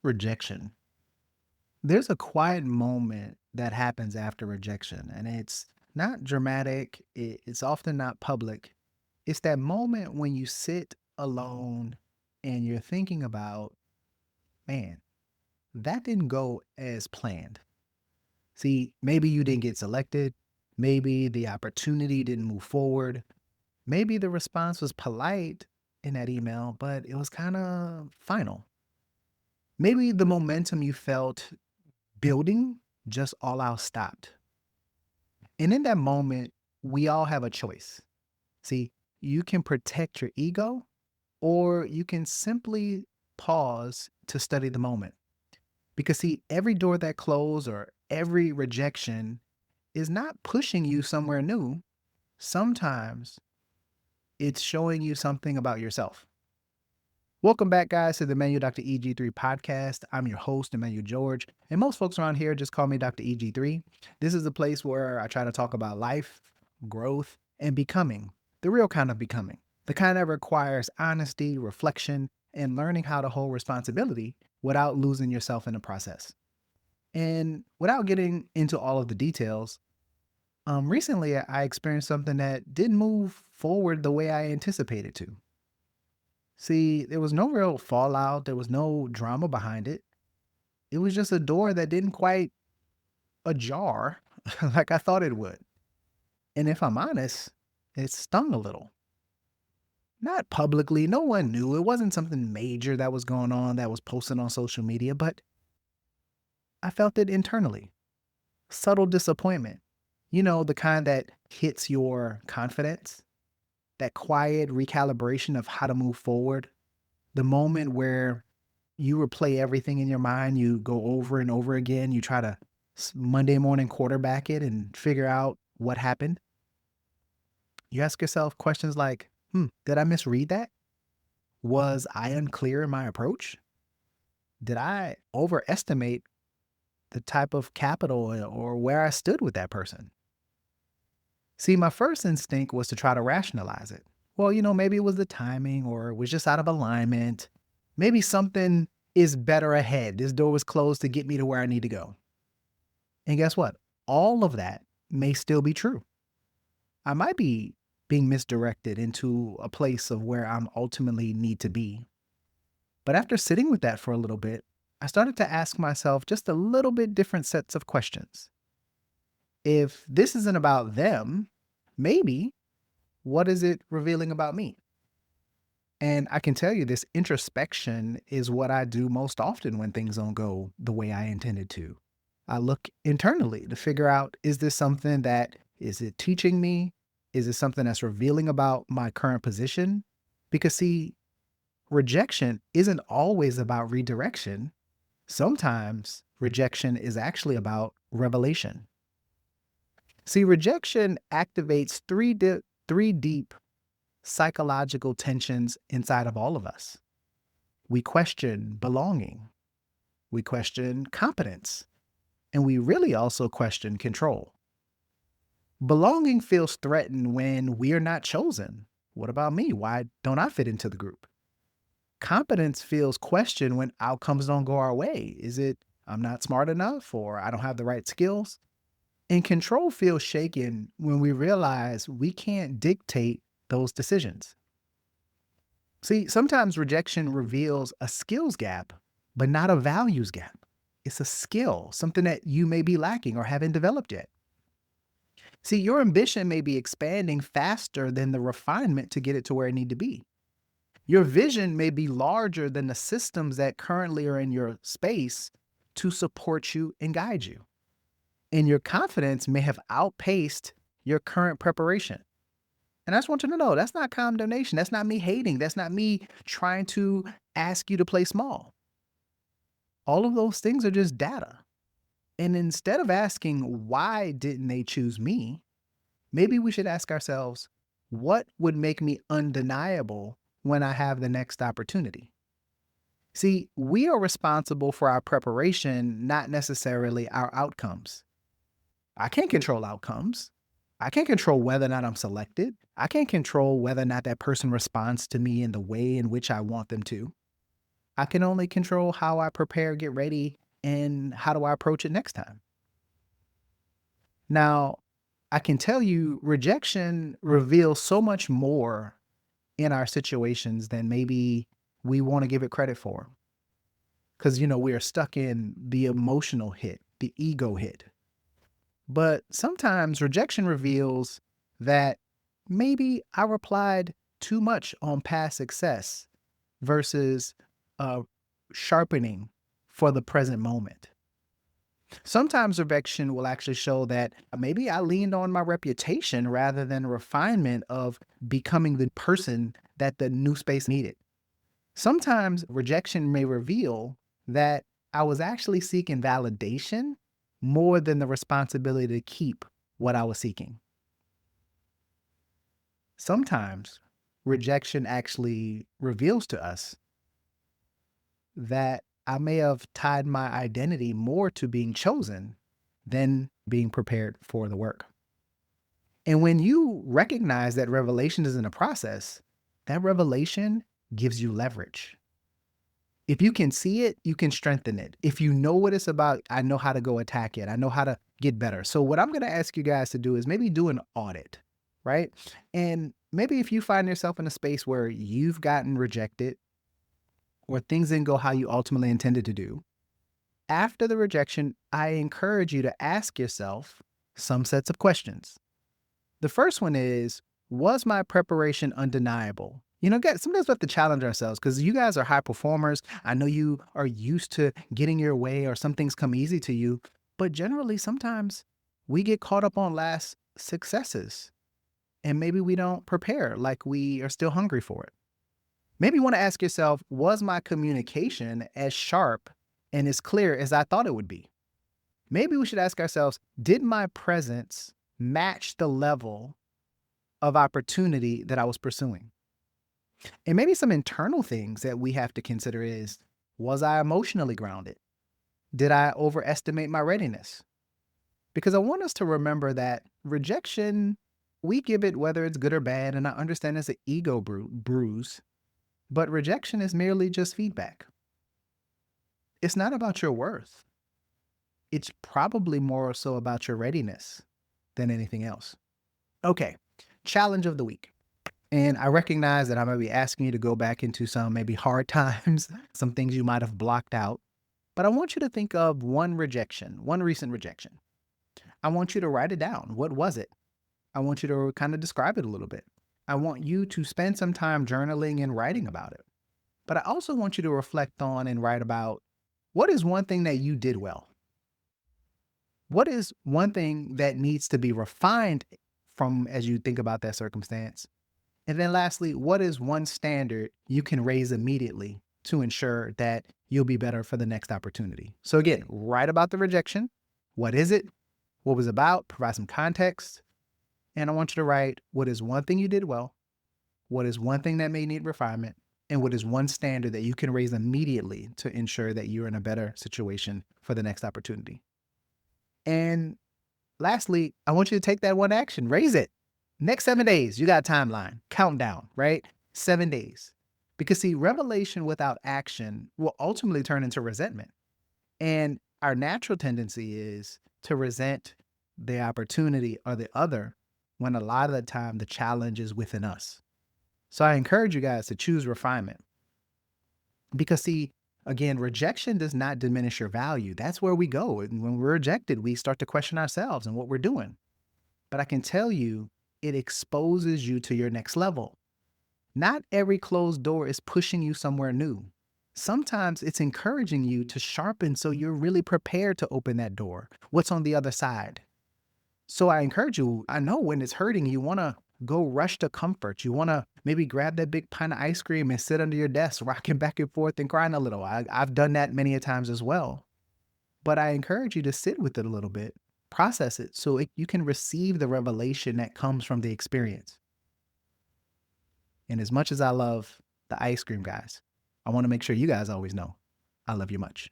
Rejection. There's a quiet moment that happens after rejection, and it's not dramatic, it's often not public. It's that moment when you sit alone and you're thinking about, man, that didn't go as planned. See, maybe you didn't get selected, maybe the opportunity didn't move forward, maybe the response was polite in that email, but it was kind of final. Maybe the momentum you felt building just all out stopped. And in that moment, we all have a choice. See, you can protect your ego or you can simply pause to study the moment. Because, see, every door that closed or every rejection is not pushing you somewhere new. Sometimes it's showing you something about yourself. Welcome back, guys, to the Manual Dr. EG3 podcast. I'm your host, Emmanuel George, and most folks around here just call me Dr. EG3. This is a place where I try to talk about life, growth, and becoming, the real kind of becoming, the kind that requires honesty, reflection, and learning how to hold responsibility without losing yourself in the process. And without getting into all of the details, recently I experienced something that didn't move forward the way I anticipated to. See, there was no real fallout, there was no drama behind it. It was just a door that didn't quite ajar like I thought it would. And if I'm honest, it stung a little. Not publicly, no one knew. It wasn't something major that was going on that was posted on social media, but I felt it internally. Subtle disappointment. You know, the kind that hits your confidence, that quiet recalibration of how to move forward, the moment where you replay everything in your mind, you go over and over again, you try to Monday morning quarterback it and figure out what happened. You ask yourself questions like, did I misread that? Was I unclear in my approach? Did I overestimate the type of capital or where I stood with that person? See, my first instinct was to try to rationalize it. Well, maybe it was the timing or it was just out of alignment. Maybe something is better ahead. This door was closed to get me to where I need to go. And guess what? All of that may still be true. I might be being misdirected into a place of where I'm ultimately need to be. But after sitting with that for a little bit, I started to ask myself just a little bit different sets of questions. If this isn't about them, maybe what is it revealing about me? And I can tell you this introspection is what I do most often when things don't go the way I intended to. I look internally to figure out, is this something that is it teaching me? Is it something that's revealing about my current position? Because see, rejection isn't always about redirection. Sometimes rejection is actually about revelation. See, rejection activates three deep psychological tensions inside of all of us. We question belonging, we question competence, and we really also question control. Belonging feels threatened when we're not chosen. What about me? Why don't I fit into the group? Competence feels questioned when outcomes don't go our way. Is it I'm not smart enough or I don't have the right skills? And control feels shaken when we realize we can't dictate those decisions. See, sometimes rejection reveals a skills gap, but not a values gap. It's a skill, something that you may be lacking or haven't developed yet. See, your ambition may be expanding faster than the refinement to get it to where it need to be. Your vision may be larger than the systems that currently are in your space to support you and guide you. And your confidence may have outpaced your current preparation. And I just want you to know that's not condemnation. That's not me hating. That's not me trying to ask you to play small. All of those things are just data. And instead of asking, why didn't they choose me? Maybe we should ask ourselves, what would make me undeniable when I have the next opportunity? See, we are responsible for our preparation, not necessarily our outcomes. I can't control outcomes. I can't control whether or not I'm selected. I can't control whether or not that person responds to me in the way in which I want them to. I can only control how I prepare, get ready, and how do I approach it next time. Now, I can tell you rejection reveals so much more in our situations than maybe we want to give it credit for. Because, we are stuck in the emotional hit, the ego hit. But sometimes rejection reveals that maybe I replied too much on past success versus uh, sharpening for the present moment. Sometimes rejection will actually show that maybe I leaned on my reputation rather than refinement of becoming the person that the new space needed. Sometimes rejection may reveal that I was actually seeking validation more than the responsibility to keep what I was seeking. Sometimes rejection actually reveals to us that I may have tied my identity more to being chosen than being prepared for the work. And when you recognize that revelation is in a process, that revelation gives you leverage. If you can see it, you can strengthen it. If you know what it's about, I know how to go attack it. I know how to get better. So, what I'm going to ask you guys to do is maybe do an audit, right? And maybe if you find yourself in a space where you've gotten rejected or things didn't go how you ultimately intended to do, after the rejection, I encourage you to ask yourself some sets of questions. The first one is, was my preparation undeniable? Guys, sometimes we have to challenge ourselves because you guys are high performers. I know you are used to getting your way or some things come easy to you, but generally, sometimes we get caught up on last successes and maybe we don't prepare like we are still hungry for it. Maybe you want to ask yourself, was my communication as sharp and as clear as I thought it would be? Maybe we should ask ourselves, did my presence match the level of opportunity that I was pursuing? And maybe some internal things that we have to consider is, was I emotionally grounded? Did I overestimate my readiness? Because I want us to remember that rejection, we give it whether it's good or bad, and I understand it's an ego bruise, but rejection is merely just feedback. It's not about your worth. It's probably more so about your readiness than anything else. Okay, challenge of the week. And I recognize that I might be asking you to go back into some maybe hard times, some things you might have blocked out. But I want you to think of one rejection, one recent rejection. I want you to write it down. What was it? I want you to kind of describe it a little bit. I want you to spend some time journaling and writing about it. But I also want you to reflect on and write about what is one thing that you did well? What is one thing that needs to be refined from as you think about that circumstance? And then lastly, what is one standard you can raise immediately to ensure that you'll be better for the next opportunity? So again, write about the rejection. What is it? What was it about? Provide some context. And I want you to write what is one thing you did well, what is one thing that may need refinement, and what is one standard that you can raise immediately to ensure that you're in a better situation for the next opportunity. And lastly, I want you to take that one action, raise it. Next 7 days, you got a timeline, countdown, right? 7 days. Because see, revelation without action will ultimately turn into resentment. And our natural tendency is to resent the opportunity or the other when a lot of the time the challenge is within us. So I encourage you guys to choose refinement. Because see, again, rejection does not diminish your value. That's where we go. And when we're rejected, we start to question ourselves and what we're doing. But I can tell you, it exposes you to your next level. Not every closed door is pushing you somewhere new. Sometimes it's encouraging you to sharpen so you're really prepared to open that door. What's on the other side? So I encourage you, I know when it's hurting, you want to go rush to comfort. You want to maybe grab that big pint of ice cream and sit under your desk, rocking back and forth and crying a little. I've done that many a times as well. But I encourage you to sit with it a little bit, process it so you can receive the revelation that comes from the experience. And as much as I love the ice cream guys, I want to make sure you guys always know I love you much.